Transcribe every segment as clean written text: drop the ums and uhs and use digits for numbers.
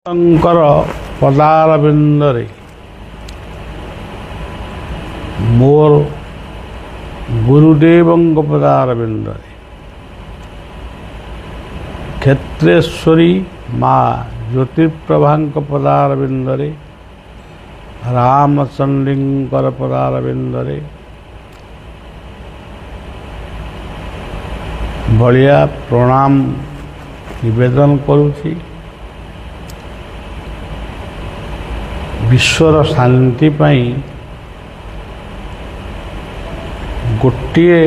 ଶଙ୍କର ପଦାରବିନ୍ଦରେ ମୋର ଗୁରୁଦେବଙ୍କ ପଦାରବିନ୍ଦରେ କ୍ଷେତ୍ରେଶ୍ୱରୀ ମା ଜ୍ୟୋତିପ୍ରଭାଙ୍କ ପଦାରବିନ୍ଦରେ ରାମଚଣ୍ଡୀଙ୍କର ପଦାରବିନ୍ଦରେ ବଳିଆ ପ୍ରଣାମ ନିବେଦନ କରୁଛି। ବିଶ୍ୱର ଶାନ୍ତି ପାଇଁ ଗୋଟିଏ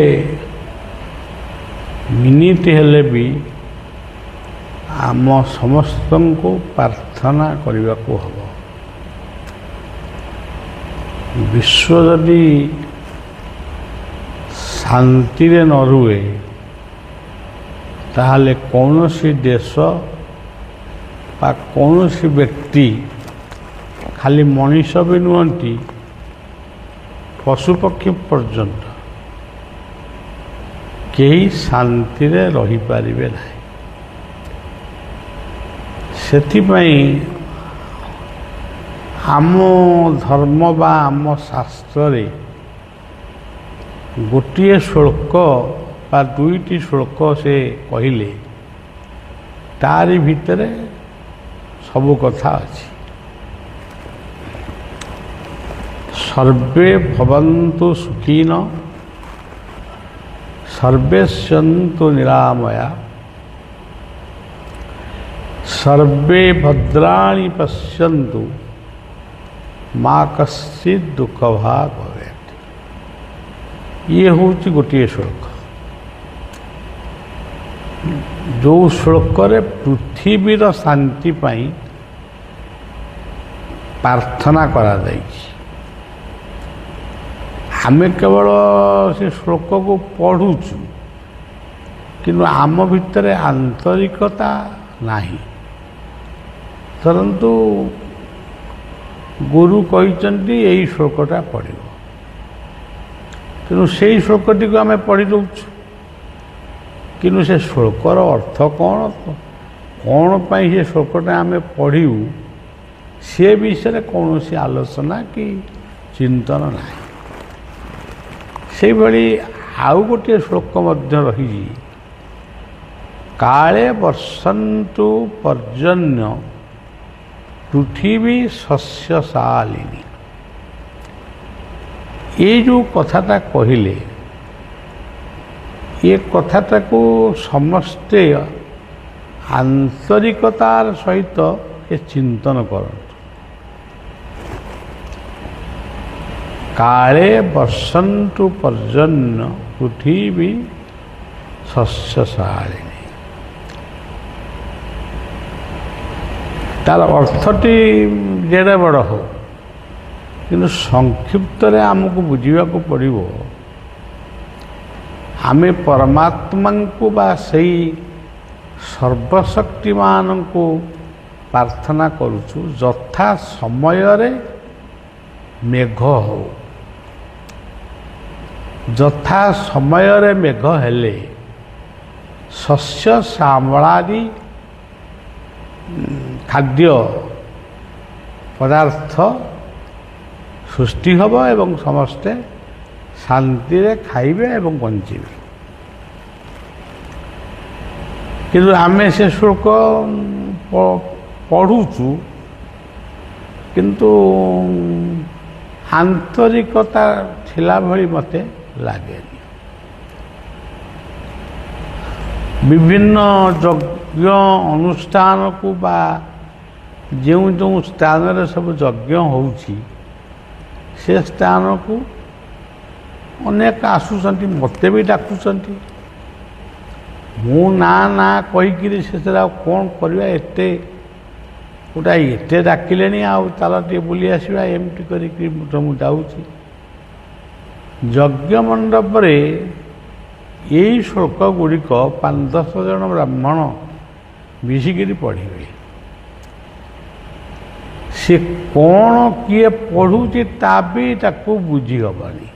ମିନିଟ୍ ହେଲେ ବି ଆମ ସମସ୍ତଙ୍କୁ ପ୍ରାର୍ଥନା କରିବାକୁ ହେବ। ବିଶ୍ୱ ଯଦି ଶାନ୍ତିରେ ନ ରୁହେ ତାହେଲେ କୌଣସି ଦେଶ ବା କୌଣସି ବ୍ୟକ୍ତି, ଖାଲି ମଣିଷ ବି ନୁହନ୍ତି, ପଶୁପକ୍ଷୀ ପର୍ଯ୍ୟନ୍ତ କେହି ଶାନ୍ତିରେ ରହିପାରିବେ ନାହିଁ। ସେଥିପାଇଁ ଆମ ଧର୍ମ ବା ଆମ ଶାସ୍ତ୍ରରେ ଗୋଟିଏ ଶ୍ଲୋକ ବା ଦୁଇଟି ଶ୍ଲୋକ ସେ କହିଲେ, ତାରି ଭିତରେ ସବୁ କଥା ଅଛି। ସର୍ବେ ଭବନ୍ତୁ ସୁଖୀନ ସର୍ବେ ସନ୍ତୁ ନିରାମୟା ସର୍ବେ ଭଦ୍ରାଣି ପଶ୍ୟନ୍ତୁ ମା କଶ୍ଚିତ୍ ଦୁଃଖ ଭାଗ ଭବେତ୍। ଇଏ ହେଉଛି ଗୋଟିଏ ଶ୍ଲୋକ, ଯେଉଁ ଶ୍ଲୋକରେ ପୃଥିବୀର ଶାନ୍ତି ପାଇଁ ପ୍ରାର୍ଥନା କରାଯାଇଛି। ଆମେ କେବଳ ସେ ଶ୍ଲୋକକୁ ପଢ଼ୁଛୁ, କିନ୍ତୁ ଆମ ଭିତରେ ଆନ୍ତରିକତା ନାହିଁ। ଧରନ୍ତୁ ଗୁରୁ କହିଛନ୍ତି ଏଇ ଶ୍ଲୋକଟା ପଢ଼ିବ, ତେଣୁ ସେଇ ଶ୍ଲୋକଟିକୁ ଆମେ ପଢ଼ି ଦେଉଛୁ, କିନ୍ତୁ ସେ ଶ୍ଲୋକର ଅର୍ଥ କ'ଣ ପାଇଁ ସେ ଶ୍ଲୋକଟା ଆମେ ପଢ଼ିବୁ, ସେ ବିଷୟରେ କୌଣସି ଆଲୋଚନା କି ଚିନ୍ତନ ନାହିଁ। ସେଇଭଳି ଆଉ ଗୋଟିଏ ଶ୍ଲୋକ ମଧ୍ୟ ରହିଛି, କାଳେ ବର୍ଷନ୍ତୁ ପର୍ଜନ୍ୟ ପୃଥିବୀ ଶସ୍ୟଶାଳିନୀ। ଏ ଯେଉଁ କଥାଟା କହିଲେ, ଏ କଥାଟାକୁ ସମସ୍ତେ ଆନ୍ତରିକତାର ସହିତ ଚିନ୍ତନ କରନ୍ତୁ। କାଳେ ବର୍ଷନ୍ତୁ ପର୍ଜନ୍ୟ ପୃଥିବୀ ଶସ୍ୟଶାଳିନୀ। ତାର ଅର୍ଥଟି ଯେଡ଼େ ବଡ଼ ହଉ, କିନ୍ତୁ ସଂକ୍ଷିପ୍ତରେ ଆମକୁ ବୁଝିବାକୁ ପଡ଼ିବ, ଆମେ ପରମାତ୍ମାଙ୍କୁ ବା ସେଇ ସର୍ବଶକ୍ତିମାନଙ୍କୁ ପ୍ରାର୍ଥନା କରୁଛୁ ଯଥା ସମୟରେ ମେଘ ହଉ। ଯଥା ସମୟରେ ମେଘ ହେଲେ ଶସ୍ୟ ଶ୍ୟାମଳାଦି ଖାଦ୍ୟ ପଦାର୍ଥ ସୃଷ୍ଟି ହେବ ଏବଂ ସମସ୍ତେ ଶାନ୍ତିରେ ଖାଇବେ ଏବଂ ବଞ୍ଚିବେ। କିନ୍ତୁ ଆମେ ସେ ଶ୍ଲୋକ ପଢ଼ୁଛୁ, କିନ୍ତୁ ଆନ୍ତରିକତା ଥିଲା ଭଳି ମୋତେ ଲାଗେନି। ବିଭିନ୍ନ ଯଜ୍ଞ ଅନୁଷ୍ଠାନକୁ ବା ଯେଉଁ ଯେଉଁ ସ୍ଥାନରେ ସବୁ ଯଜ୍ଞ ହେଉଛି, ସେ ସ୍ଥାନକୁ ଅନେକ ଆସୁଛନ୍ତି, ମୋତେ ବି ଡାକୁଛନ୍ତି। ମୁଁ ନା କହିକିରି ସେଥିରେ ଆଉ କ'ଣ କରିବା, ଏତେ ଡାକିଲେଣି, ଆଉ ଚାଲ ଟିକେ ବୁଲି ଆସିବା, ଏମିତି କରିକି ମୁଁ ଯାଉଛି। ଯଜ୍ଞ ମଣ୍ଡପରେ ଏଇ ଶ୍ଲୋକ ଗୁଡ଼ିକ 5-10 ଜଣ ବ୍ରାହ୍ମଣ ମିଶିକିରି ପଢ଼ିବେ। ସେ କ'ଣ କିଏ ପଢ଼ୁଛି ତା ବି ତାକୁ ବୁଝି ହେବନି।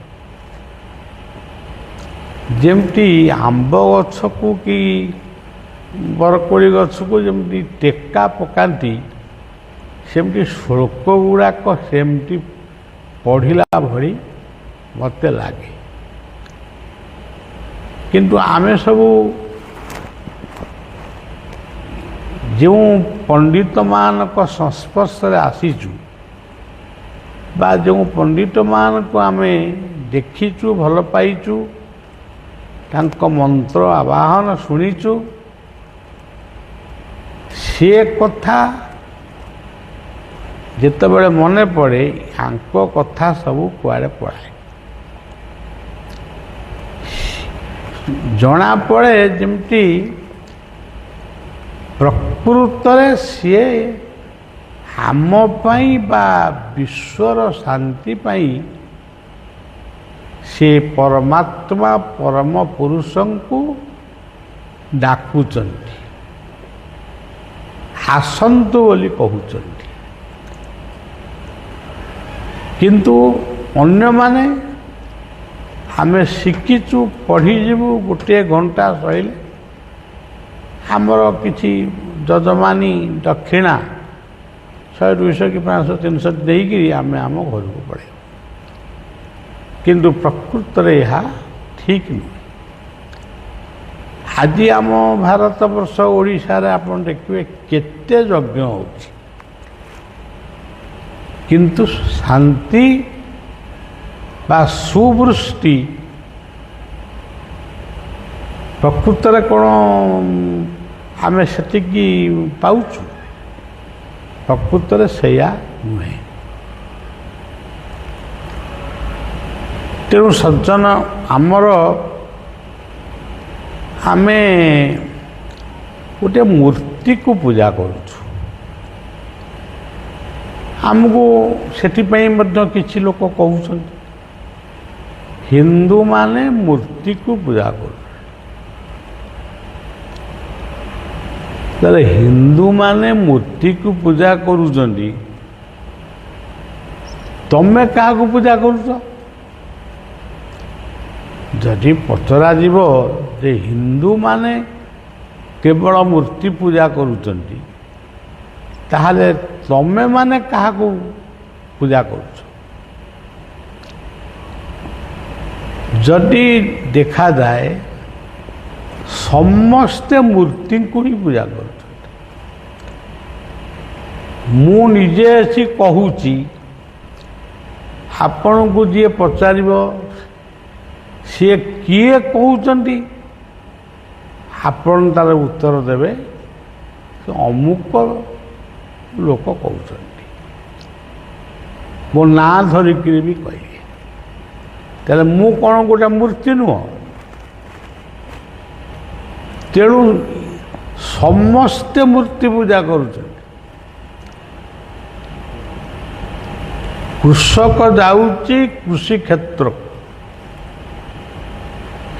ଯେମିତି ଆମ୍ବ ଗଛକୁ କି ବରକୋଳି ଗଛକୁ ଯେମିତି ଟେକା ପକାନ୍ତି सेमती श्लोक गुड़ाक सेमती पढ़िला भली मते लगे किंतु आमे सबू जो पंडित मान संस्पर्श आसीचु बा जो पंडित मान को आमे देखीचु भल पाइचु तांको मंत्र आवाहन शुणीचु से कथा जितेबले मने पड़े आंको कथा सबू कुआड़े पड़े जना पड़े जमती प्रकृत सी आम पाई बा विश्वर शांति पाई से परमात्मा परम पुरुषं को डाकुचंती आसंतु बोली कहउचंती किंतु अन्य माने आमे शिखीचु पढ़ीजु गोटे घंटा सहिले आमर किसी जजमानी दक्षिणा 100 200 कि 500 300 देकी आमे आम घर को पड़े किंतु प्रकृत रे यह ठीक नुह आज आम भारत वर्ष ओडिशा रे आपन देखिए केते यज्ञ होछि किंतु शांति बा सुवृष्टि प्रकृत रे कौन आमे सेतिकी पाउछु प्रकृत रे सैया नुहे तेणु सज्जन आमर आमे गोटे मूर्ति को पूजा करुछु आमको सेतिपई मध्य किछि लोक कहउछन्ति हिंदू माने मूर्ति को पूजा करू ताले हिंदू माने मूर्ति को पूजा करूचंदी तमे क्या पूजा करुच जदि पचरा जीव जे हिंदू माने केवल मूर्ति पूजा करूचंदी ताहले तमे माने क्या पूजा करुच जदि देखा जाए समस्ते मूर्ति को ही पूजा कर मु निजे आसी कहूची आपण को जी पचार सी किए कहते आपण तार उत्तर देवे अमुक लोक कहते मो ना धरिक भी कहे तेल मु कौन गोटे मूर्ति नुह तेणु समस्ते मूर्ति पूजा करुछन कृषक जाऊँची कृषि क्षेत्र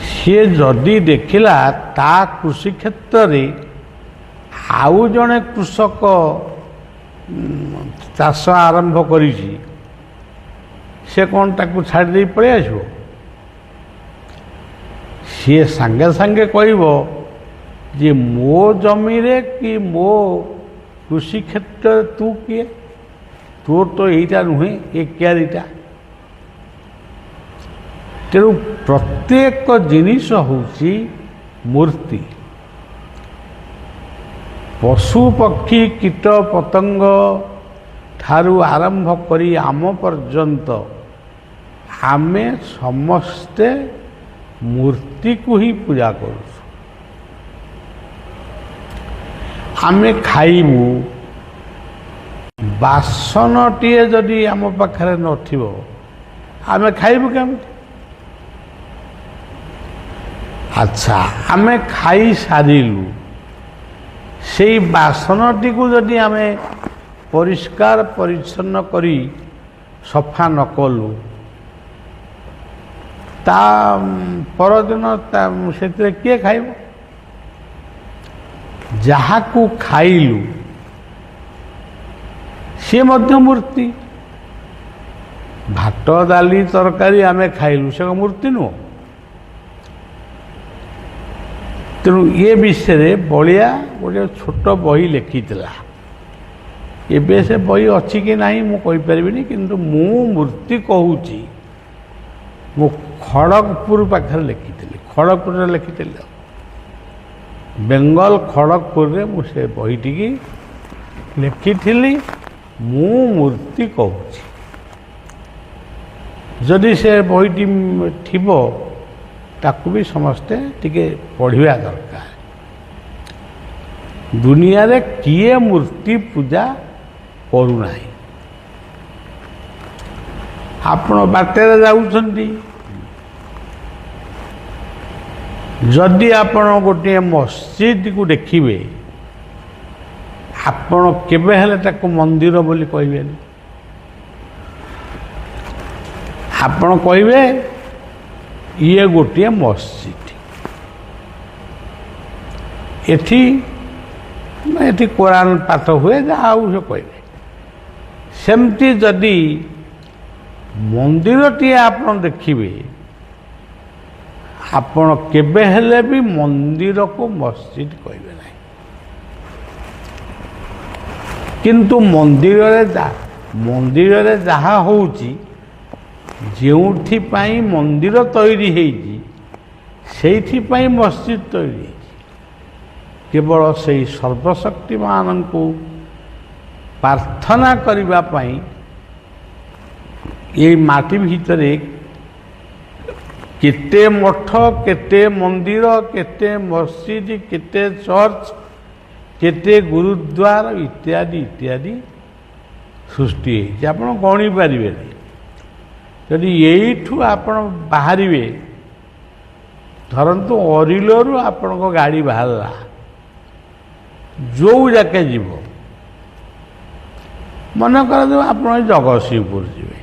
सी जदि देखिला ता कृषि क्षेत्र रे आउ जने कृषक चाष आरंभ करिछि से कौन ताकू छाड़ी दे पड़े आसो सी सांगे सांगे कहबो जे मो जमी रे कि मो कृषि क्षेत्र तू किए तोर तो यहीटा नुहे ये क्यारीटा तेणु प्रत्येक जिनिस होची मूर्ति पशु पक्षी कीट पतंग ठारू आरंभ करी आम पर्यंत आमे समस्ते मूर्ति को ही पूजा करूँ आमे खाइबू बासन टीए जदि आम पाखरे नथिबो आमे खाइबू केमति अच्छा आमे खाई सारिलु से बासनटी को जदि आमे परिष्कार परिच्छन्न करी सफा न कलु ता परदिन से किए खाइब जहा को खाइलु सी मध्य मूर्ति भात डाली तरकारी आमे खाइलु से मूर्ति नुह तेणु ये विषय बलिया गोटे छोट बही लिखी ଏବେ ସେ ବହି ଅଛି କି ନାହିଁ ମୁଁ କହିପାରିବିନି, କିନ୍ତୁ ମୁଁ ମୂର୍ତ୍ତି କହୁଛି ମୁଁ ଖଡ଼ଗପୁର ପାଖରେ ଲେଖିଥିଲି, ଖଡ଼ଗପୁରରେ ଲେଖିଥିଲି, ବେଙ୍ଗଲ ଖଡ଼ଗପୁରରେ ମୁଁ ସେ ବହିଟିକି ଲେଖିଥିଲି। ମୁଁ ମୂର୍ତ୍ତି କହୁଛି, ଯଦି ସେ ବହିଟି ଥିବ ତାକୁ ବି ସମସ୍ତେ ଟିକେ ପଢ଼ିବା ଦରକାର। ଦୁନିଆରେ କିଏ ମୂର୍ତ୍ତି ପୂଜା କରୁନାହିଁ। ଆପଣ ବାଟରେ ଯାଉଛନ୍ତି, ଯଦି ଆପଣ ଗୋଟିଏ ମସଜିଦକୁ ଦେଖିବେ, ଆପଣ କେବେ ହେଲେ ତାକୁ ମନ୍ଦିର ବୋଲି କହିବେନି। ଆପଣ କହିବେ ଇଏ ଗୋଟିଏ ମସଜିଦ। ଏଠି କୋରାନ ପାଠ ହୁଏ, ଯାହା ଆଉ ସେ କହିବେ। ସେମିତି ଯଦି ମନ୍ଦିରଟିଏ ଆପଣ ଦେଖିବେ, ଆପଣ କେବେ ହେଲେ ବି ମନ୍ଦିରକୁ ମସଜିଦ କହିବେ ନାହିଁ। କିନ୍ତୁ ମନ୍ଦିରରେ ଯାହା ହେଉଛି, ଯେଉଁଥିପାଇଁ ମନ୍ଦିର ତୈରି ହେଇଛି ସେଇଥିପାଇଁ ମସଜିଦ ତୈରି ହେଇଛି। କେବଳ ସେଇ ସର୍ବଶକ୍ତିମାନଙ୍କୁ ପ୍ରାର୍ଥନା କରିବା ପାଇଁ ଏଇ ମାଟି ଭିତରେ କେତେ ମଠ, କେତେ ମନ୍ଦିର, କେତେ ମସଜିଦ, କେତେ ଚର୍ଚ୍ଚ, କେତେ ଗୁରୁଦ୍ୱାର ଇତ୍ୟାଦି ଇତ୍ୟାଦି ସୃଷ୍ଟି ହେଇଛି, ଆପଣ ଗଣି ପାରିବେନି। ଯଦି ଏଇଠୁ ଆପଣ ବାହାରିବେ, ଧରନ୍ତୁ ଅରିଲୋରୁ ଆପଣଙ୍କ ଗାଡ଼ି ବାହାରିଲା, ଯେଉଁ ଯାକେ ଯିବ, ମନେ କରାଯାଉ ଆପଣ ଜଗତସିଂହପୁର ଯିବେ,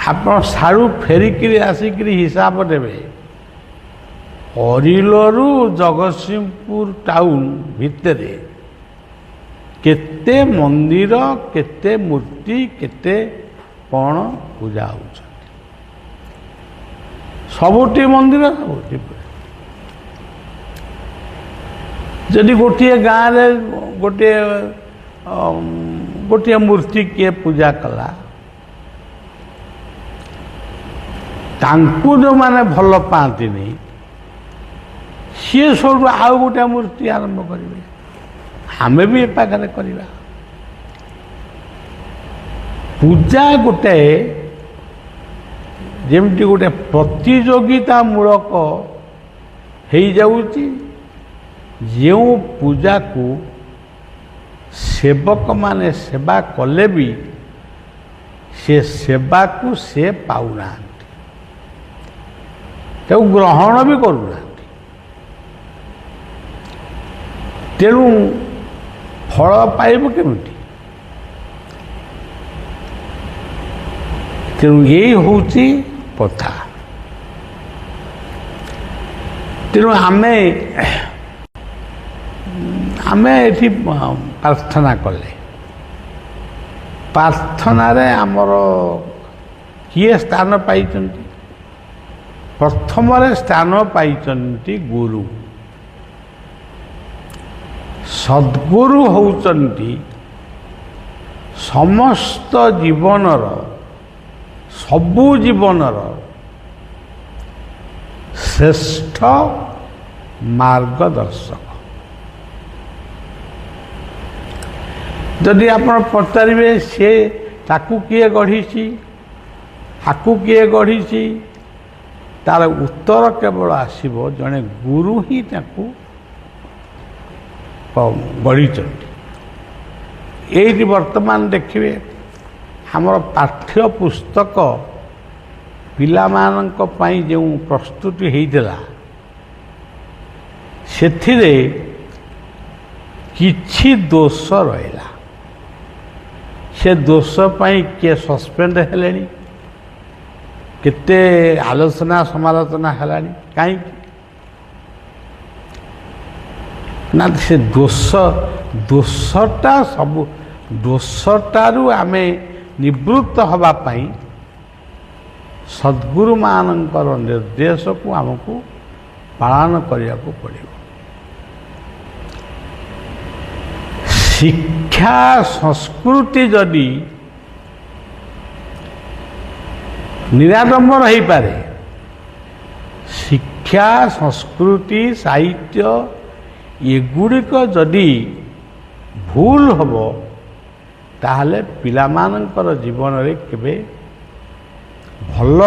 ଆପଣ ସାଡ଼ୁ ଫେରିକିରି ଆସିକିରି ହିସାବ ଦେବେ, ଅରିଲୋରୁ ଜଗତସିଂହପୁର ଟାଉନ ଭିତରେ କେତେ ମନ୍ଦିର, କେତେ ମୂର୍ତ୍ତି, କେତେ କ'ଣ ପୂଜା ହେଉଛନ୍ତି। ସବୁଠି ମନ୍ଦିର, ସବୁଠି ପୂଜା। ଯଦି ଗୋଟିଏ ଗାଁରେ ଗୋଟିଏ ମୂର୍ତ୍ତି କିଏ ପୂଜା କଲା, ତାଙ୍କୁ ଯେଉଁମାନେ ଭଲ ପାଆନ୍ତିନି, ସିଏ ସବୁଠୁ ଆଉ ଗୋଟିଏ ମୂର୍ତ୍ତି ଆରମ୍ଭ କରିବେ। ଆମେ ବି ଏ ପାଖରେ କରିବା। ପୂଜା ଗୋଟାଏ ଯେମିତି ଗୋଟେ ପ୍ରତିଯୋଗିତାମୂଳକ ହେଇଯାଉଛି। ଯେଉଁ ପୂଜାକୁ ସେବକମାନେ ସେବା କଲେ ବି ସେ ସେବାକୁ ସେ ପାଉନାହାନ୍ତି, ତାକୁ ଗ୍ରହଣ ବି କରୁନାହାନ୍ତି। ତେଣୁ ଫଳ ପାଇବ କେମିତି? ତେଣୁ ଏଇ ହେଉଛି କଥା। ତେଣୁ ଆମେ ଏଠି ପ୍ରାର୍ଥନା କଲେ, ପ୍ରାର୍ଥନାରେ ଆମର କିଏ ସ୍ଥାନ ପାଇଛନ୍ତି? ପ୍ରଥମରେ ସ୍ଥାନ ପାଇଛନ୍ତି ଗୁରୁ। ସଦ୍ଗୁରୁ ହେଉଛନ୍ତି ସମସ୍ତ ଜୀବନର, ସବୁ ଜୀବନର ଶ୍ରେଷ୍ଠ ମାର୍ଗଦର୍ଶକ। ଯଦି ଆପଣ ପଚାରିବେ ସେ ତାକୁ କିଏ ଗଢ଼ିଛି, ଆକୁ କିଏ ଗଢ଼ିଛି, ତାର ଉତ୍ତର କେବଳ ଆସିବ ଜଣେ ଗୁରୁ ହିଁ ତାକୁ ଗଢ଼ିଛନ୍ତି। ଏଇଠି ବର୍ତ୍ତମାନ ଦେଖିବେ ଆମର ପାଠ୍ୟ ପୁସ୍ତକ ପିଲାମାନଙ୍କ ପାଇଁ ଯେଉଁ ପ୍ରସ୍ତୁତି ହେଇଥିଲା, ସେଥିରେ କିଛି ଦୋଷ ରହିଲା। ସେ ଦୋଷ ପାଇଁ କିଏ ସସ୍ପେଣ୍ଡ ହେଲେଣି, କେତେ ଆଲୋଚନା ସମାଲୋଚନା ହେଲାଣି। କାହିଁକି ନା ସେ ଦୋଷଟା ସବୁ ଦୋଷଟାରୁ ଆମେ ନିବୃତ୍ତ ହେବା ପାଇଁ ସଦ୍ଗୁରୁମାନଙ୍କର ନିର୍ଦ୍ଦେଶକୁ ଆମକୁ ପାଳନ କରିବାକୁ ପଡ଼ିବ। ଶିକ୍ଷା ସଂସ୍କୃତି ଯଦି ନିରାଡମ୍ବର ହେଇପାରେ, ଶିକ୍ଷା ସଂସ୍କୃତି ସାହିତ୍ୟ ଏଗୁଡ଼ିକ ଯଦି ଭୁଲ ହେବ, ତାହେଲେ ପିଲାମାନଙ୍କର ଜୀବନରେ କେବେ ଭଲ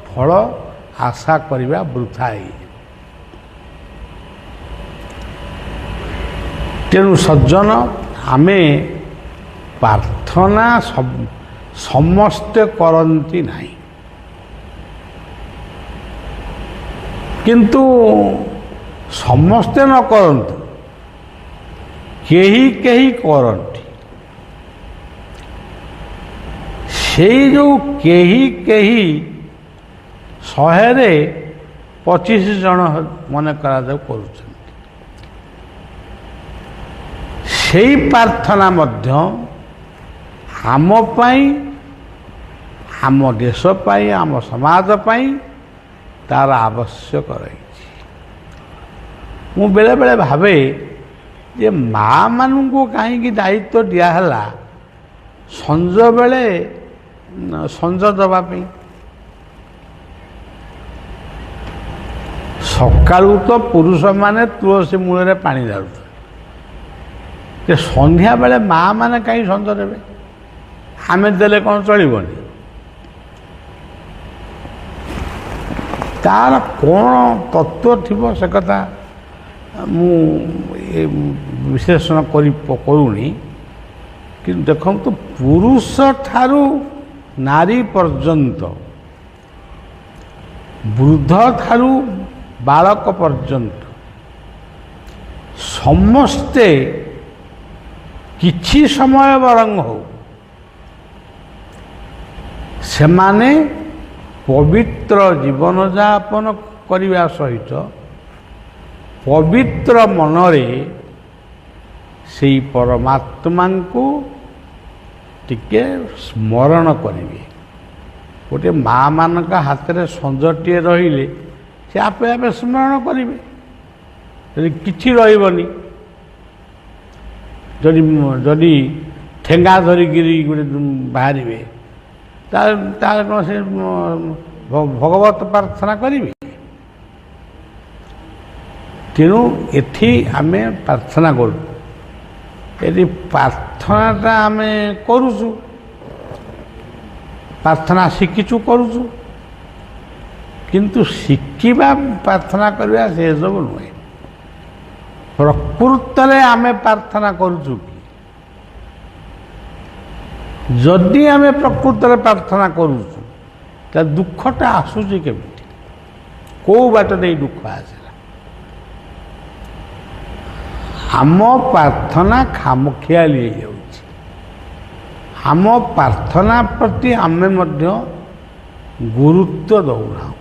ଫଳ ଆଶା କରିବା ବୃଥା ହେଇଯିବ। ତେଣୁ ସଜ୍ଜନ, ଆମେ ପ୍ରାର୍ଥନା ସମସ୍ତେ କରନ୍ତି ନାହିଁ, କିନ୍ତୁ ସମସ୍ତେ ନ କରନ୍ତୁ, କେହି କେହି କରନ୍ତି। ସେଇ ଯେଉଁ କେହି କେହି 100ରେ 25 ଜଣ ମନେ କରାଯାଉ କରୁଛନ୍ତି। ସେଇ ପ୍ରାର୍ଥନା ମଧ୍ୟ ଆମ ପାଇଁ, ଆମ ଦେଶ ପାଇଁ, ଆମ ସମାଜ ପାଇଁ ତାର ଆବଶ୍ୟକ ରହିଛି। ମୁଁ ବେଳେବେଳେ ଭାବେ ଯେ ମା'ମାନଙ୍କୁ କାହିଁକି ଦାୟିତ୍ୱ ଦିଆହେଲା ସଞ୍ଜ ବେଳେ ସଞ୍ଜ ଦେବା ପାଇଁ? ସକାଳୁ ତ ପୁରୁଷମାନେ ତୁଳସୀ ମୂଳରେ ପାଣି ଢାଳୁଛନ୍ତି, ଯେ ସନ୍ଧ୍ୟାବେଳେ ମା'ମାନେ କାହିଁ ସଞ୍ଜ ଦେବେ? ଆମେ ଦେଲେ କ'ଣ ଚଳିବନି? ତାର କ'ଣ ତତ୍ତ୍ୱ ଥିବ ସେ କଥା ମୁଁ ବିଶ୍ଳେଷଣ କରୁନି, କିନ୍ତୁ ଦେଖନ୍ତୁ, ପୁରୁଷ ଠାରୁ ନାରୀ ପର୍ଯ୍ୟନ୍ତ, ବୃଦ୍ଧ ଠାରୁ ବାଳକ ପର୍ଯ୍ୟନ୍ତ ସମସ୍ତେ କିଛି ସମୟ ବରଂ ହଉ ସେମାନେ ପବିତ୍ର ଜୀବନଯାପନ କରିବା ସହିତ ପବିତ୍ର ମନରେ ସେଇ ପରମାତ୍ମାଙ୍କୁ ଟିକେ ସ୍ମରଣ କରିବେ। ଗୋଟିଏ ମା'ମାନଙ୍କ ହାତରେ ସଞ୍ଜଟିଏ ରହିଲେ ସେ ଆପେ ଆପେ ସ୍ମରଣ କରିବେ। ଯଦି କିଛି ରହିବନି, ଯଦି ଠେଙ୍ଗା ଧରିକିରି ଗୋଟେ ବାହାରିବେ, ତାହେଲେ କ'ଣ ସେ ଭଗବତ ପ୍ରାର୍ଥନା କରିବେ? ତେଣୁ ଏଠି ଆମେ ପ୍ରାର୍ଥନା କରୁ। ଏଠି ପ୍ରାର୍ଥନାଟା ଆମେ କରୁଛୁ, ପ୍ରାର୍ଥନା ଶିଖିଛୁ, କରୁଛୁ, କିନ୍ତୁ ଶିଖିବା ପ୍ରାର୍ଥନା କରିବା ସେସବୁ ନୁହେଁ। ପ୍ରକୃତରେ ଆମେ ପ୍ରାର୍ଥନା କରୁଛୁ କି? ଯଦି ଆମେ ପ୍ରକୃତରେ ପ୍ରାର୍ଥନା କରୁଛୁ, ତା ଦୁଃଖଟା ଆସୁଛି କେମିତି? କେଉଁ ବାଟ ଦେଇ ଦୁଃଖ ଆସିଲା? ଆମ ପ୍ରାର୍ଥନା ଖାମଖିଆଲି ହେଇଯାଉଛି। ଆମ ପ୍ରାର୍ଥନା ପ୍ରତି ଆମେ ମଧ୍ୟ ଗୁରୁତ୍ୱ ଦେଉନାହୁଁ।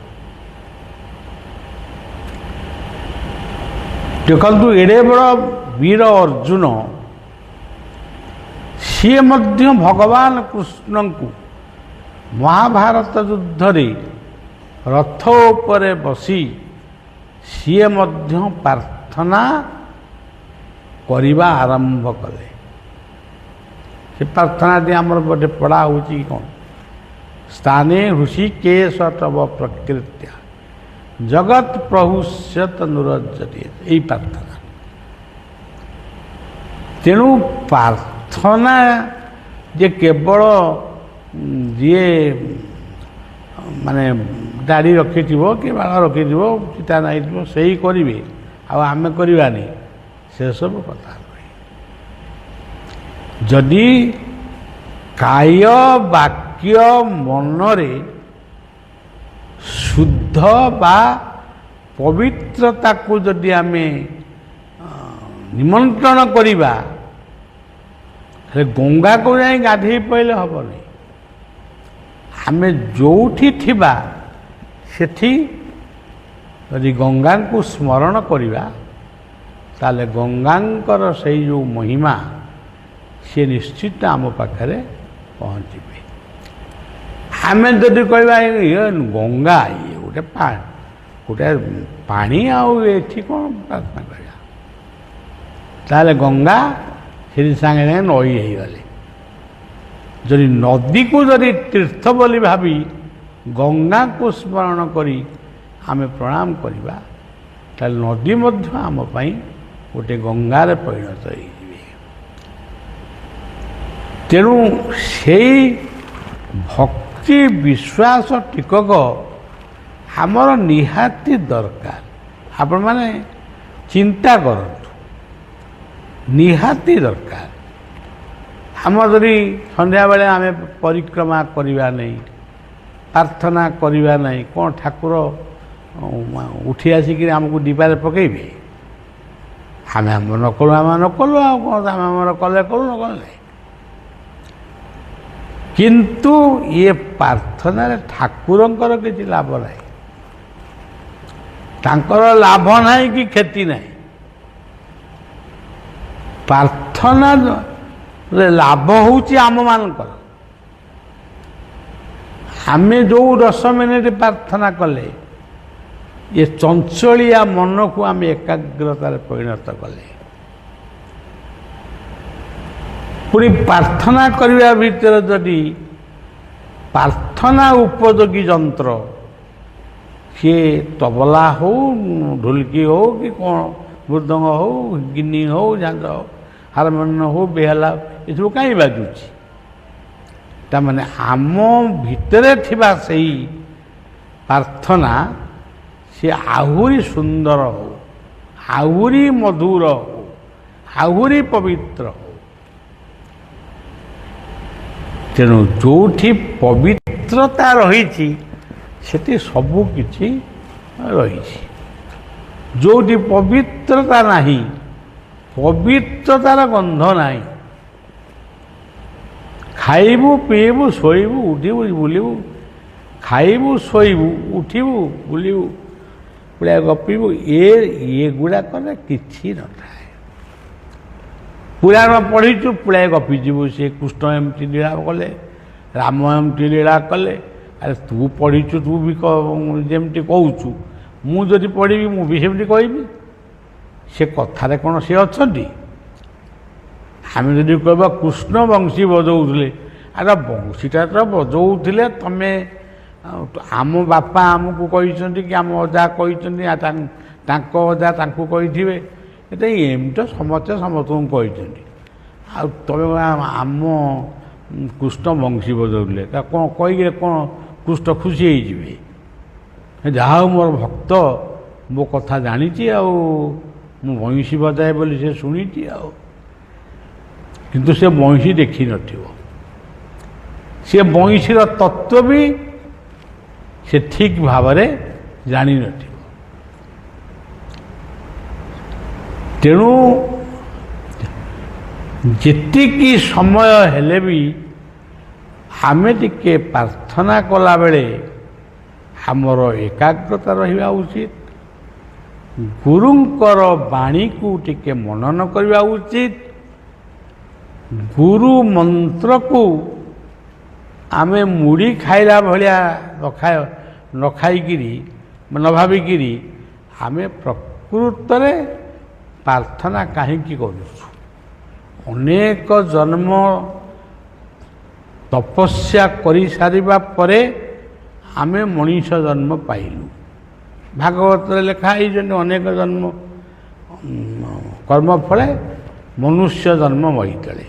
ଦେଖନ୍ତୁ, ଏଡ଼େ ବଡ଼ ବୀର ଅର୍ଜୁନ, ସିଏ ମଧ୍ୟ ଭଗବାନ କୃଷ୍ଣଙ୍କୁ ମହାଭାରତ ଯୁଦ୍ଧରେ ରଥ ଉପରେ ବସି ସିଏ ମଧ୍ୟ ପ୍ରାର୍ଥନା କରିବା ଆରମ୍ଭ କଲେ। ସେ ପ୍ରାର୍ଥନାଟି ଆମର ଗୋଟେ ପଢ଼ା ହେଉଛି କି କ'ଣ? ସ୍ଥାନେ ହୃଷିକେଶ ତବ ପ୍ରକୃତ୍ୟା ଜଗତ୍ ପ୍ରହୁଷ୍ୟତ ନୁରଜ୍ଜତି, ଏଇ ପ୍ରାର୍ଥନା। ତେଣୁ ପ୍ରାର୍ଥନା ଯେ କେବଳ ଯିଏ ମାନେ ଦାଢ଼ି ରଖିଥିବ କି ବାଳ ରଖିଥିବ, ଚିତା ନାଇଥିବ, ସେଇ କରିବେ, ଆଉ ଆମେ କରିବାନି, ସେସବୁ କଥା ନୁହେଁ। ଯଦି କାୟ ବାକ୍ୟ ମନରେ ଶୁଦ୍ଧ ବା ପବିତ୍ରତାକୁ ଯଦି ଆମେ ନିମନ୍ତ୍ରଣ କରିବା, ହେଲେ ଗଙ୍ଗାକୁ ଯାଇ ଗାଧେଇ ପଇଲେ ହେବନି। ଆମେ ଯେଉଁଠି ଥିବା ସେଠି ଯଦି ଗଙ୍ଗାଙ୍କୁ ସ୍ମରଣ କରିବା, ତାହେଲେ ଗଙ୍ଗାଙ୍କର ସେଇ ଯେଉଁ ମହିମା ସିଏ ନିଶ୍ଚିତ ଆମ ପାଖରେ ପହଞ୍ଚିବେ। ଆମେ ଯଦି କହିବା ଇଏ ଗଙ୍ଗା, ଇଏ ଗୋଟେ ପାଣି, ଆଉ ଏଠି କ'ଣ ପ୍ରାର୍ଥନା କରିବା? ତାହେଲେ ଗଙ୍ଗା ସେ ସେଠି ସାଙ୍ଗେ ସାଙ୍ଗେ ନଈ ହେଇଗଲେ। ଯଦି ନଦୀକୁ ଯଦି ତୀର୍ଥ ବୋଲି ଭାବି ଗଙ୍ଗାକୁ ସ୍ମରଣ କରି ଆମେ ପ୍ରଣାମ କରିବା, ତାହେଲେ ନଦୀ ମଧ୍ୟ ଆମ ପାଇଁ ଗୋଟେ ଗଙ୍ଗାରେ ପରିଣତ ହେଇଯିବେ। ତେଣୁ ସେଇ ଭକ୍ତି ବିଶ୍ୱାସ ଟିକକ ଆମର ନିହାତି ଦରକାର। ଆପଣମାନେ ଚିନ୍ତା କରନ୍ତୁ, ନିହାତି ଦରକାର। ଆମର ଯଦି ସନ୍ଧ୍ୟାବେଳେ ଆମେ ପରିକ୍ରମା କରିବା ନାହିଁ, ପ୍ରାର୍ଥନା କରିବା ନାହିଁ, କ'ଣ ଠାକୁର ଉଠି ଆସିକିରି ଆମକୁ ଡିବାରେ ପକାଇବେ? ଆମେ ଆମର ନ କଲୁ, ଆମେ ନ କଲୁ, ଆଉ କ'ଣ ଆମେ ଆମର କଲେ କଲୁ, ନ କଲେ ନାହିଁ। କିନ୍ତୁ ଇଏ ପ୍ରାର୍ଥନାରେ ଠାକୁରଙ୍କର କିଛି ଲାଭ ନାହିଁ, ତାଙ୍କର ଲାଭ ନାହିଁ କି କ୍ଷତି ନାହିଁ। ପ୍ରାର୍ଥନାରେ ଲାଭ ହେଉଛି ଆମମାନଙ୍କର। ଆମେ ଯେଉଁ 10 ମିନିଟ୍ ପ୍ରାର୍ଥନା କଲେ, ଏ ଚଞ୍ଚଳିଆ ମନକୁ ଆମେ ଏକାଗ୍ରତାରେ ପରିଣତ କଲେ। ପୁଣି ପ୍ରାର୍ଥନା କରିବା ଭିତରେ ଯଦି ପ୍ରାର୍ଥନା ଉପଯୋଗୀ ଯନ୍ତ୍ର, ସିଏ ତବଲା ହଉ, ଢୋଲକି ହଉ, କି କ'ଣ ମୃଦଙ୍ଗ ହଉ, ଗିନି ହଉ, ଝାଞ୍ଜ ହଉ, ହାରମୋନିୟମ ହଉ, ବେହେଲା, ଏସବୁ କାହିଁ ବାଜୁଛି? ତାମାନେ ଆମ ଭିତରେ ଥିବା ସେଇ ପ୍ରାର୍ଥନା ସିଏ ଆହୁରି ସୁନ୍ଦର ହଉ, ଆହୁରି ମଧୁର ହଉ, ଆହୁରି ପବିତ୍ର ହଉ। ତେଣୁ ଯେଉଁଠି ପବିତ୍ରତା ରହିଛି ସେଠି ସବୁ କିଛି ରହିଛି। ଯେଉଁଠି ପବିତ୍ରତା ନାହିଁ, ପବିତ୍ରତାର ଗନ୍ଧ ନାହିଁ। ଖାଇବୁ, ପିଇବୁ, ଶୋଇବୁ, ଉଠିବୁ, ବୁଲିବୁ, ଖାଇବୁ, ଶୋଇବୁ, ଉଠିବୁ, ବୁଲିବୁ, ପୁରା ଗପିବୁ, ଏଗୁଡ଼ାକରେ କିଛି ନଥାଏ। ପୁରାଣ ପଢ଼ିଛୁ, ପୁଳାଏ ଗପିଯିବୁ। ସେ କୃଷ୍ଣ ଏମିତି ଲୀଳା କଲେ, ରାମ ଏମିତି ଲୀଳା କଲେ। ଆରେ ତୁ ପଢ଼ିଛୁ, ତୁ ବି ଯେମିତି କହୁଛୁ, ମୁଁ ଯଦି ପଢ଼ିବି ମୁଁ ବି ସେମିତି କହିବି। ସେ କଥାରେ କ'ଣ ସେ ଅଛନ୍ତି? ଆମେ ଯଦି କହିବା କୃଷ୍ଣ ବଂଶୀ ବଜଉଥିଲେ, ଆରେ ବଂଶୀଟା ତ ବଜଉଥିଲେ, ତମେ ଆମ ବାପା ଆମକୁ କହିଛନ୍ତି କି ଆମ ଅଜା କହିଛନ୍ତି, ତାଙ୍କ ଅଜା ତାଙ୍କୁ କହିଥିବେ, ଏଟା ଏମିତି ତ ସମସ୍ତେ ସମସ୍ତଙ୍କୁ କହିଛନ୍ତି। ଆଉ ତମେ ଆମ କୃଷ୍ଣ ବଂଶୀ ବଜଉଥିଲେ, ତା କ'ଣ କହିଲେ କ'ଣ କୃଷ୍ଣ ଖୁସି ହେଇଯିବେ? ଯାହା ହଉ ମୋର ଭକ୍ତ ମୋ କଥା ଜାଣିଛି, ଆଉ ମୁଁ ବଂଶୀ ବଜାଏ ବୋଲି ସେ ଶୁଣିଛି। ଆଉ କିନ୍ତୁ ସେ ବଂଶୀ ଦେଖିନଥିବ, ସେ ବଂଶୀର ତତ୍ତ୍ୱ ବି ସେ ଠିକ୍ ଭାବରେ ଜାଣିନଥିବ। ତେଣୁ ଯେତିକି ସମୟ ହେଲେ ବି ଆମେ ଟିକେ ପ୍ରାର୍ଥନା କଲାବେଳେ ଆମର ଏକାଗ୍ରତା ରହିବା ଉଚିତ। ଗୁରୁଙ୍କର ବାଣୀକୁ ଟିକେ ମନନ କରିବା ଉଚିତ। ଗୁରୁ ମନ୍ତ୍ରକୁ ଆମେ ମୁଢ଼ି ଖାଇଲା ଭଳିଆ ନ ଖାଇକିରି, ନ ଭାବିକିରି ଆମେ ପ୍ରକୃତରେ ପ୍ରାର୍ଥନା କାହିଁକି କରୁଛୁ? ଅନେକ ଜନ୍ମ ତପସ୍ୟା କରିସାରିବା ପରେ ଆମେ ମଣିଷ ଜନ୍ମ ପାଇଲୁ। ଭାଗବତରେ ଲେଖା ହେଇଛନ୍ତି ଅନେକ ଜନ୍ମ କର୍ମ ଫଳେ ମନୁଷ୍ୟ ଜନ୍ମ ମରିତଳେ।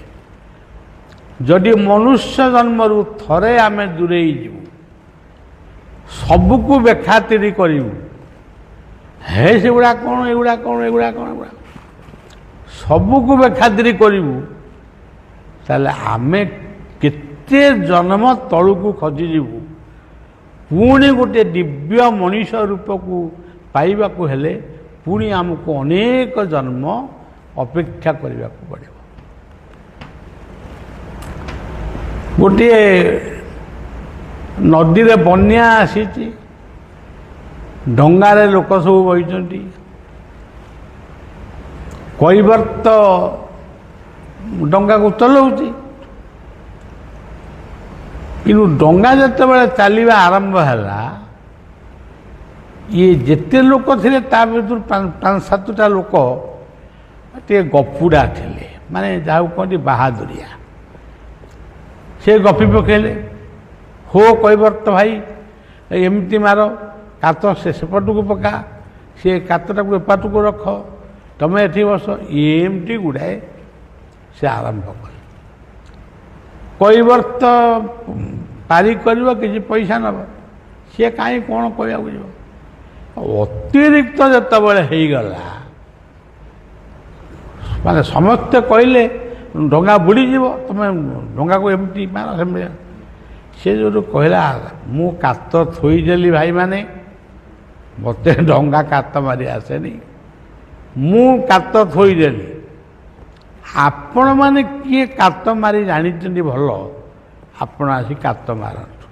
ଯଦି ମନୁଷ୍ୟ ଜନ୍ମରୁ ଥରେ ଆମେ ଦୂରେଇ ଯିବୁ, ସବୁକୁ ବେଖାତିରି କରିବୁ, ହେ ସେଗୁଡ଼ା କ'ଣ, ଏଗୁଡ଼ା କ'ଣ, ଏଗୁଡ଼ା କ'ଣ, ଏଗୁଡ଼ା ସବୁକୁ ବେଖାତିରି କରିବୁ, ତାହେଲେ ଆମେ କେତେ ଜନ୍ମ ତଳକୁ ଖସିଯିବୁ। ପୁଣି ଗୋଟିଏ ଦିବ୍ୟ ମଣିଷ ରୂପକୁ ପାଇବାକୁ ହେଲେ ପୁଣି ଆମକୁ ଅନେକ ଜନ୍ମ ଅପେକ୍ଷା କରିବାକୁ ପଡ଼ିବ। ଗୋଟିଏ ନଦୀରେ ବନ୍ୟା ଆସିଛି, ଡଙ୍ଗାରେ ଲୋକ ସବୁ ବସିଛନ୍ତି। କୈବର୍ତ୍ତ ଡଙ୍ଗାକୁ ଚଲାଉଛି, କିନ୍ତୁ ଡଙ୍ଗା ଯେତେବେଳେ ଚାଲିବା ଆରମ୍ଭ ହେଲା, ଇଏ ଯେତେ ଲୋକ ଥିଲେ ତା ଭିତରୁ 5-7ଟା ଲୋକ ଟିକେ ଗପୁଡ଼ା ଥିଲେ। ମାନେ ଯାହାକୁ କୁହନ୍ତି ବାହାଦୁରିଆ। ସେ ଗପି ପକେଇଲେ, ହୋ କୈବର୍ତ୍ତ ଭାଇ ଏମିତି ମାର, କାତ ସେପଟକୁ ପକା, ସେ କାତଟାକୁ ଏପାଟକୁ ରଖ, ତମେ ଏଠି ବସ, ଏମିତି ଗୁଡ଼ାଏ ସେ ଆରମ୍ଭ କଲେ। କୈବର୍ତ୍ତ ପାରି କରିବ, କିଛି ପଇସା ନେବ, ସିଏ କାହିଁ କ'ଣ କହିବାକୁ ଯିବ। ଅତିରିକ୍ତ ଯେତେବେଳେ ହେଇଗଲା, ମାନେ ସମସ୍ତେ କହିଲେ ଡଙ୍ଗା ବୁଡ଼ିଯିବ, ତମେ ଡଙ୍ଗାକୁ ଏମିତି ମାର ସେମିତି। ସେ ଯେଉଁଠୁ କହିଲା ମୁଁ କାତ ଥୋଇଦେଲି ଭାଇମାନେ, ମୋତେ ଡଙ୍ଗା କାତ ମାରି ଆସେନି, ମୁଁ କାତ ଥୋଇଦେଲି, ଆପଣମାନେ କିଏ କାତ ମାରି ଜାଣିଛନ୍ତି ଭଲ, ଆପଣ ଆସି କାତ ମାରନ୍ତୁ।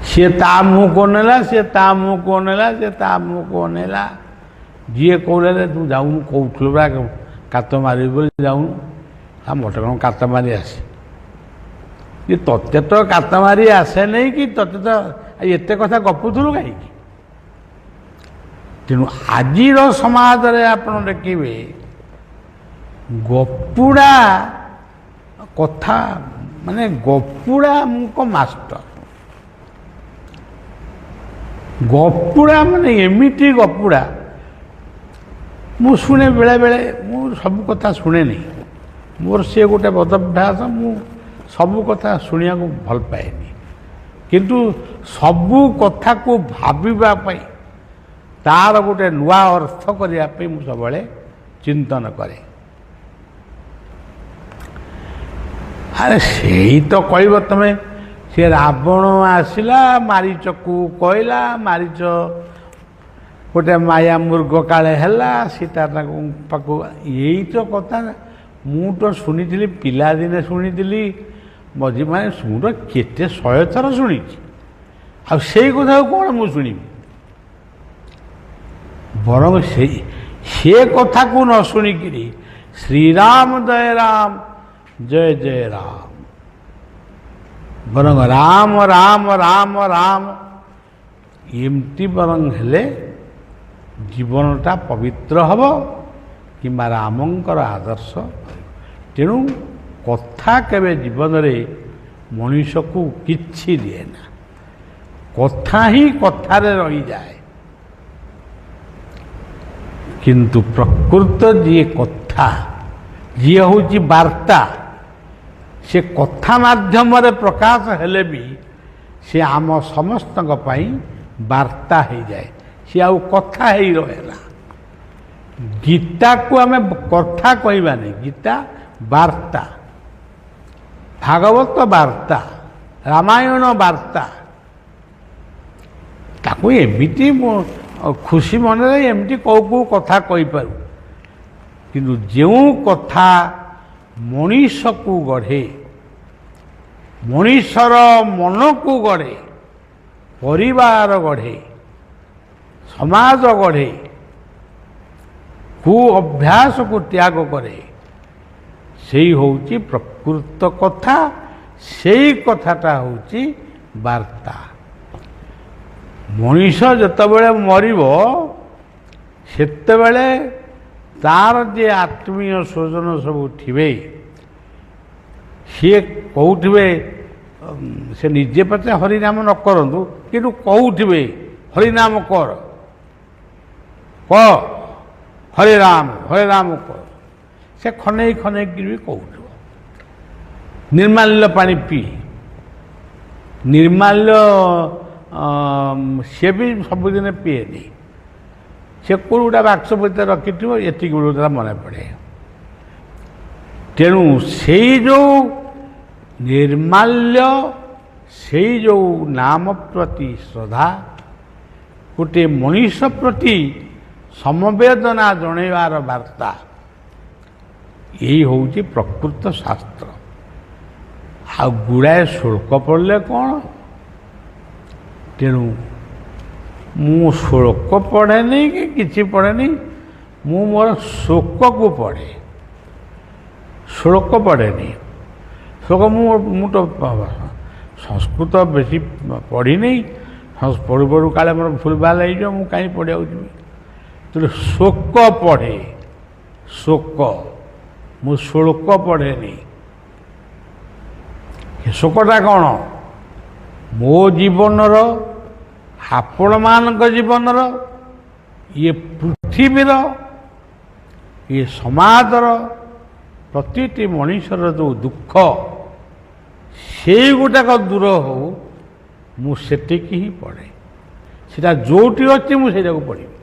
ସିଏ ତା ମୁହଁକୁ ଅନେଇଲା, ସିଏ ତା ମୁହଁକୁ ଅନେଇଲା, ସିଏ ତା ମୁହଁକୁ ଅନେଇଲା। ଯିଏ କହୁଥିଲେ ତୁ ଯାଉନୁ, କହୁଥିଲୁ ବା କାତ ମାରିବି ବୋଲି ଯାଉନୁ, ମୋତେ କ'ଣ କାତ ମାରି ଆସେ? ତତେ ତ କାତ ମାରି ଆସେ ନେଇ କି, ତତେ ତ ଏତେ କଥା ଗପୁଥିଲୁ କାହିଁକି? ତେଣୁ ଆଜିର ସମାଜରେ ଆପଣ ଦେଖିବେ ଗପୁଡ଼ା କଥା, ମାନେ ଗପୁଡ଼ାଙ୍କ ମାଷ୍ଟର। ଗପୁଡ଼ା ମାନେ ଏମିତି ଗପୁଡ଼ା, ମୁଁ ଶୁଣେ ବେଳେବେଳେ, ମୁଁ ସବୁ କଥା ଶୁଣେନି, ମୋର ସିଏ ଗୋଟେ ବଦଭ୍ୟାସ, ମୁଁ ସବୁ କଥା ଶୁଣିବାକୁ ଭଲ ପାଏନି, କିନ୍ତୁ ସବୁ କଥାକୁ ଭାବିବା ପାଇଁ, ତାର ଗୋଟେ ନୂଆ ଅର୍ଥ କରିବା ପାଇଁ ମୁଁ ସବୁବେଳେ ଚିନ୍ତନ କରେ। ଆରେ ସେଇ ତ କହିବ ତମେ, ସେ ରାବଣ ଆସିଲା ମାରିଚକୁ କହିଲା, ମାରିଚ ଗୋଟେ ମାୟା ମୃଗ କାଳେ ହେଲା, ସୀତା ତାକୁ ପାଖକୁ, ଏଇ ତ କଥା ମୁଁ ତ ଶୁଣିଥିଲି, ପିଲାଦିନେ ଶୁଣିଥିଲି, ମଝି ମାନେ ମୁଁ ତ କେତେ 100 ଥର ଶୁଣିଛି, ଆଉ ସେଇ କଥାକୁ କ'ଣ ମୁଁ ଶୁଣିବି? ବରଂ ସେ କଥାକୁ ନ ଶୁଣିକିରି ଶ୍ରୀରାମ ଜୟ ରାମ ଜୟ ଜୟ ରାମ, ବରଂ ରାମ ରାମ ରାମ ରାମ ଏମିତି ବରଂ ହେଲେ ଜୀବନଟା ପବିତ୍ର ହେବ, କିମ୍ବା ରାମଙ୍କର ଆଦର୍ଶ। ତେଣୁ କଥା କେବେ ଜୀବନରେ ମଣିଷକୁ କିଛି ଦିଏ ନା, କଥା ହିଁ କଥାରେ ରହିଯାଏ। କିନ୍ତୁ ପ୍ରକୃତ ଯିଏ କଥା, ଯିଏ ହେଉଛି ବାର୍ତ୍ତା, ସେ କଥା ମାଧ୍ୟମରେ ପ୍ରକାଶ ହେଲେ ବି ସେ ଆମ ସମସ୍ତଙ୍କ ପାଇଁ ବାର୍ତ୍ତା ହେଇଯାଏ, ସେ ଆଉ କଥା ହେଇ ରହେନା। ଗୀତାକୁ ଆମେ କଥା କହିବାନି, ଗୀତା ବାର୍ତ୍ତା, ଭାଗବତ ବାର୍ତ୍ତା, ରାମାୟଣ ବାର୍ତ୍ତା। ତାକୁ ଏମିତି ଖୁସି ମନରେ ଏମିତି କେଉଁ କେଉଁ କଥା କହିପାରୁ, କିନ୍ତୁ ଯେଉଁ କଥା ମଣିଷକୁ ଗଢ଼େ, ମଣିଷର ମନକୁ ଗଢ଼େ, ପରିବାର ଗଢ଼େ, ସମାଜ ଗଢ଼େ, କୁ ଅଭ୍ୟାସକୁ ତ୍ୟାଗ କରେ, ସେଇ ହେଉଛି ପ୍ରକୃତ କଥା, ସେଇ କଥାଟା ହେଉଛି ବାର୍ତ୍ତା। ମଣିଷ ଯେତେବେଳେ ମରିବ, ସେତେବେଳେ ତାର ଯେ ଆତ୍ମୀୟ ସ୍ୱଜନ ସବୁ ଥିବେ, ସିଏ କହୁଥିବେ, ସେ ନିଜେ ପଛେ ହରିନାମ ନ କରନ୍ତୁ, କିନ୍ତୁ କହୁଥିବେ ହରିନାମ କର, ହରେ ରାମ କର। ସେ ଖନେଇ ଖନେଇକିରି ବି କହୁଥିବ, ନିର୍ମାଲ୍ୟ ପାଣି ପିଇ, ନିର୍ମାଲ୍ୟ ସେ ବି ସବୁଦିନ ପିଏନି, ସେ କେଉଁ ଗୋଟେ ବାକ୍ସ ଭିତରେ ରଖିଥିବ, ଏତିକି ବେଳକୁ ତାର ମନେ ପଡ଼େ। ତେଣୁ ସେଇ ଯେଉଁ ନିର୍ମାଲ୍ୟ, ସେଇ ଯେଉଁ ନାମ ପ୍ରତି ଶ୍ରଦ୍ଧା, ଗୋଟିଏ ମଣିଷ ପ୍ରତି ସମବେଦନା ଜଣାଇବାର ବାର୍ତ୍ତା, ଏଇ ହେଉଛି ପ୍ରକୃତ ଶାସ୍ତ୍ର। ଆଉ ଗୁଡ଼ାଏ ଶ୍ଳୋକ ପଢ଼ିଲେ କ'ଣ? ତେଣୁ ମୁଁ ଶ୍ଳୋକ ପଢ଼େନି କି କିଛି ପଢ଼େନି, ମୁଁ ମୋର ଶୋକକୁ ପଢ଼େ, ଶ୍ଳୋକ ପଢ଼େନି। ଶ୍ଳୋକ ମୁଁ ତ ସଂସ୍କୃତ ବେଶୀ ପଢ଼ିନି, ପଢ଼ୁ ପଢ଼ୁ କାଳେ ମୋର ଭୁଲ ଭାଲ ହେଇଯିବ, ମୁଁ କାହିଁ ପଢ଼ିବାକୁ ଯିବି। ତେଣୁ ଶୋକ ପଢ଼େ, ଶୋକ ମୁଁ ଶୁଳ୍କ ପଢ଼େନି। ଶୋକଟା କ'ଣ? ମୋ ଜୀବନର, ଆପଣମାନଙ୍କ ଜୀବନର, ଇଏ ପୃଥିବୀର, ଇଏ ସମାଜର ପ୍ରତିଟି ମଣିଷର ଯେଉଁ ଦୁଃଖ ସେଇଗୁଟାକ ଦୂର ହଉ, ମୁଁ ସେତିକି ହିଁ ପଢ଼େ। ସେଟା ଯେଉଁଠି ଅଛି ମୁଁ ସେଇଟାକୁ ପଢ଼ିବି।